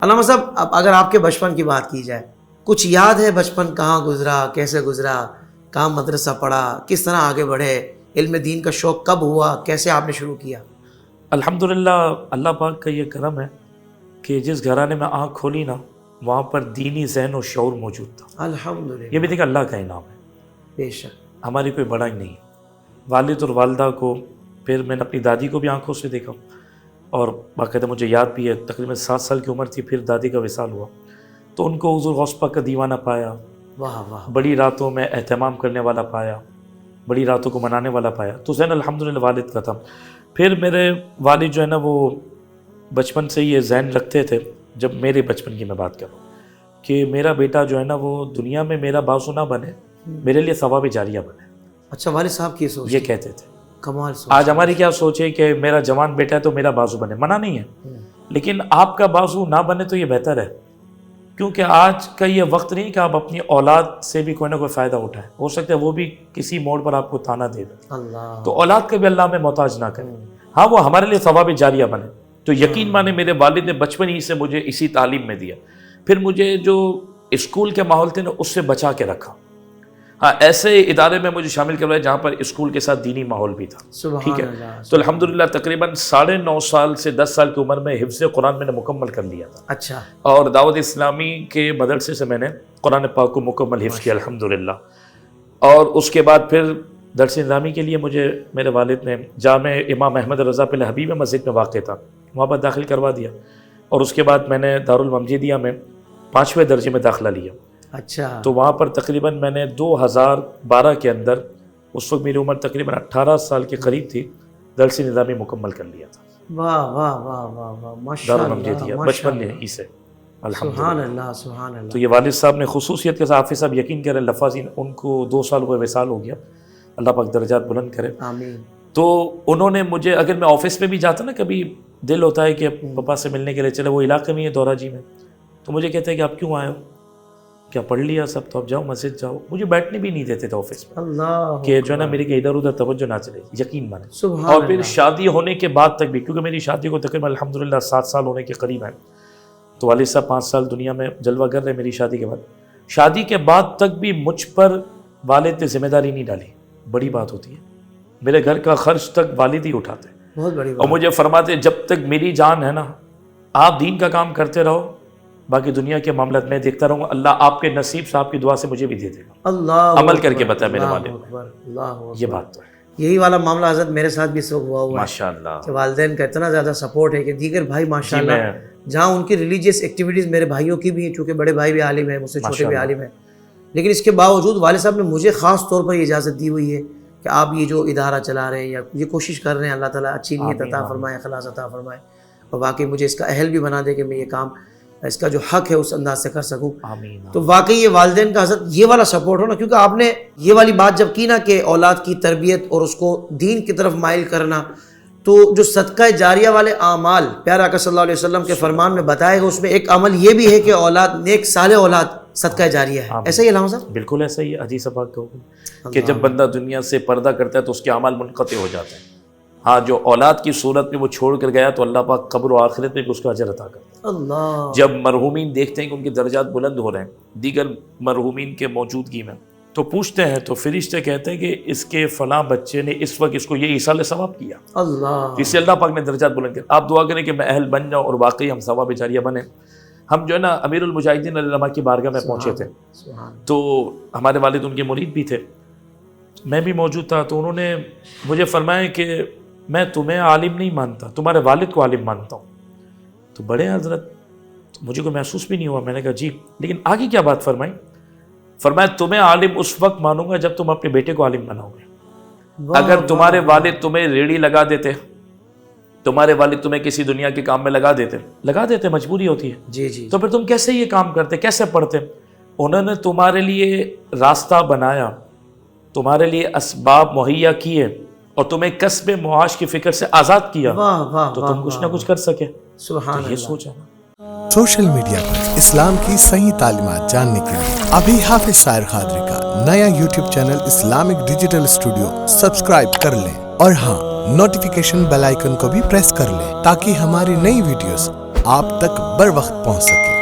علامہ صاحب، اب اگر آپ کے بچپن کی بات کی جائے، کچھ یاد ہے بچپن کہاں گزرا، کیسے گزرا، کہاں مدرسہ پڑھا، کس طرح آگے بڑھے، علم دین کا شوق کب ہوا، کیسے آپ نے شروع کیا؟ الحمدللہ اللہ پاک کا یہ کرم ہے کہ جس گھرانے میں آنکھ کھولی نا وہاں پر دینی ذہن و شعور موجود تھا۔ الحمدللہ، یہ بھی دیکھ اللہ کا انعام ہے، بے شک۔ ہماری کوئی بڑا ہی نہیں۔ والد اور والدہ کو، پھر میں نے اپنی دادی کو بھی آنکھوں سے دیکھا، اور باقاعدہ مجھے یاد بھی ہے تقریباً 7 سال کی عمر تھی پھر دادی کا وصال ہوا، تو ان کو حضور غوث پاک کا دیوانہ پایا، واہ واہ، بڑی راتوں میں اہتمام کرنے والا پایا، بڑی راتوں کو منانے والا پایا، تو ذہن الحمدللہ والد کا تھا۔ پھر میرے والد جو ہے نا وہ بچپن سے یہ ذہن رکھتے تھے، جب میرے بچپن کی میں بات کروں، کہ میرا بیٹا جو ہے نا وہ دنیا میں میرا بازو نہ بنے، میرے لیے ثواب جاریہ بنے۔ اچھا، والد صاحب کی سوچ، یہ کہتے تھے۔ کمال سوچ۔ آج ہماری کیا سوچ ہے کہ میرا جوان بیٹا ہے تو میرا بازو بنے، منع نہیں ہے، لیکن آپ کا بازو نہ بنے تو یہ بہتر ہے، کیونکہ آج کا یہ وقت نہیں کہ آپ اپنی اولاد سے بھی کوئی نہ کوئی فائدہ اٹھائیں، ہو سکتا ہے وہ بھی کسی موڑ پر آپ کو تانا دے دے، اللہ، تو اولاد کا بھی اللہ میں محتاج نہ کرے، ہاں وہ ہمارے لیے ثواب جاریہ بنے۔ تو یقین مانے میرے والد نے بچپن ہی سے مجھے اسی تعلیم میں دیا، پھر مجھے جو اسکول کے ماحول تھے نا اس سے بچا کے رکھا، ہاں ایسے ادارے میں مجھے شامل کروایا جہاں پر اسکول کے ساتھ دینی ماحول بھی تھا، ٹھیک ہے۔ تو الحمدللہ تقریباً 9.5 سال سے 10 سال کی عمر میں حفظ قرآن میں نے مکمل کر لیا تھا، اچھا، اور دعوت اسلامی کے مدرسے سے میں نے قرآن پاک کو مکمل حفظ کیا الحمدللہ۔ اور اس کے بعد پھر درس نظامی کے لیے مجھے میرے والد نے جامع امام احمد رضا پل حبیب مسجد میں واقع تھا، وہاں پر داخل کروا دیا، اور اس کے بعد میں نے دارالمجیدیہ میں 5ویں درجے میں داخلہ لیا، اچھا، تو وہاں پر تقریباً میں نے 2012 کے اندر، اس وقت میری عمر تقریباً 18 سال کے قریب تھی، درس نظامی مکمل کر لیا تھا واہ واہ واہ واہ واہ، ماشاء دارالمجیدیہ اللہ، بچپن میں ہی سے الحمدللہ۔ سبحان اللہ، سبحان اللہ۔ تو یہ والد صاحب نے خصوصیت کے ساتھ، حافظ صاحب یقین کریں لفاظین، ان کو 2 سال ہوئے وصال ہو گیا، اللہ پاک درجات بلند کرے۔ آمین۔ تو انہوں نے مجھے، اگر میں آفس میں بھی جاتا نا، کبھی دل ہوتا ہے کہ پاپا سے ملنے کے لیے چلے، وہ علاقے میں ہی ہے دورہ جی میں، تو مجھے کہتے ہیں کہ آپ کیوں آئے ہو، کیا پڑھ لیا سب تو اب جاؤ مسجد جاؤ، مجھے بیٹھنے بھی نہیں دیتے تھے آفس میں، اللہ کہ جو ہے نا میری کہ ادھر ادھر توجہ نہ چلے، یقین مانے۔ سبحان اور پھر اللہ۔ شادی ہونے کے بعد تک بھی، کیونکہ میری شادی کو تقریباً الحمدللہ 7 سال ہونے کے قریب ہیں، تو والد صاحب 5 سال دنیا میں جلوہ گر رہے میری شادی کے بعد، شادی کے بعد تک بھی مجھ پر والد نے ذمہ داری نہیں ڈالی، بڑی بات ہوتی ہے، میرے گھر کا خرچ تک والد ہی اٹھاتے، بہت بڑی اور بات۔ مجھے فرماتے جب تک میری جان ہے نا آپ دین کا کام کرتے رہو، باقی دنیا کے معاملات میں دیکھتا رہوں گا، اللہ آپ کے نصیب سے آپ کی دعا سے مجھے بھی دے دے گا، اللہ عمل کر کے بتایا میرے اللہ والد اکبر، اللہ اکبر۔ یہ بات تو ہے یہی والا معاملہ حضرت میرے ساتھ بھی اس وقت ہوا ہے ماشاءاللہ۔ کہ والدین کا اتنا زیادہ سپورٹ ہے کہ دیگر بھائی ماشاءاللہ میں جہاں ان کی ریلیجیس ایکٹیویٹیز میرے بھائیوں کی بھی ہیں، چونکہ بڑے بھائی بھی عالم ہیں، مجھ سے چھوٹے بھی عالم ہیں، لیکن اس کے باوجود والد صاحب نے مجھے خاص طور پر یہ اجازت دی ہوئی ہے کہ آپ یہ جو ادارہ چلا رہے ہیں یا یہ کوشش کر رہے ہیں، اللہ تعالیٰ اچھی نیت عطا فرمائے، اخلاص عطا فرمائے، اور واقعی مجھے اس کا اہل بھی بنا دے کہ میں یہ کام، اس کا جو حق ہے اس انداز سے کر سکوں۔ آمین۔ تو واقعی یہ والدین کا حضرت یہ والا سپورٹ ہو نا، کیونکہ آپ نے یہ والی بات جب کی نا کہ اولاد کی تربیت اور اس کو دین کی طرف مائل کرنا، تو جو صدقہ جاریہ والے اعمال پیارا آقا صلی اللہ علیہ وسلم کے فرمان میں بتائے گا، اس میں ایک عمل یہ بھی ہے کہ اولاد، نیک صالح اولاد صدقہ جاریہ ہے، ایسا ہی علامہ صاحب؟ بالکل ایسا ہی ہے، حدیث پاک کا حکم کہ جب بندہ دنیا سے پردہ کرتا ہے تو اس کے اعمال منقطع ہو جاتے ہیں، ہاں جو اولاد کی صورت میں وہ چھوڑ کر گیا تو اللہ پاک قبر و آخرت میں بھی اس کا اجر عطا کرتا ہے۔ اللہ، جب مرحومین دیکھتے ہیں کہ ان کے درجات بلند ہو رہے ہیں دیگر مرحومین کے موجودگی میں، تو پوچھتے ہیں، تو فرشتے کہتے ہیں کہ اس کے فلاں بچے نے اس وقت اس کو یہ ایصال ثواب کیا، اللہ، اس سے اللہ پاک نے درجات بلند کیا۔ آپ دعا کریں کہ میں اہل بن جاؤں اور واقعی ہم ثواب جاریہ بنے۔ ہم جو ہے نا امیر المجاہدین علیہ الرحمہ کی بارگاہ میں پہنچے تھے، تو ہمارے والد ان کے مرید بھی تھے، میں بھی موجود تھا، تو انہوں نے مجھے فرمایا کہ میں تمہیں عالم نہیں مانتا، تمہارے والد کو عالم مانتا ہوں۔ تو بڑے حضرت، تو مجھے کوئی محسوس بھی نہیں ہوا، میں نے کہا جی، لیکن آگے کیا بات فرمائی؟ فرمایا تمہیں عالم اس وقت مانوں گا جب تم اپنے بیٹے کو عالم بناؤ گے۔ اگر تمہارے والد تمہیں ریڑھی لگا دیتے، تمہارے والد تمہیں کسی دنیا کے کام میں لگا دیتے، مجبوری ہوتی ہے، جی جی، تو پھر تم کیسے یہ کام کرتے، کیسے پڑھتے؟ انہوں نے تمہارے لیے راستہ بنایا، تمہارے لیے اسباب مہیا کیے، اور تمہیں کسب معاش کی فکر سے آزاد کیا، واہ واہ، تو تم کچھ نہ کچھ کر سکے۔ سبحان یہ اللہ۔ سوچا نا۔ سوشل میڈیا پر اسلام کی صحیح تعلیمات جاننے کے لیے ابھی حافظ سائر قادری کا نیا YouTube channel Islamic digital studio subscribe کر لیں، اور ہاں نوٹیفیکیشن بیل آئیکن کو بھی پریس کر لیں تاکہ ہماری نئی ویڈیوز آپ تک بر وقت پہنچ سکے۔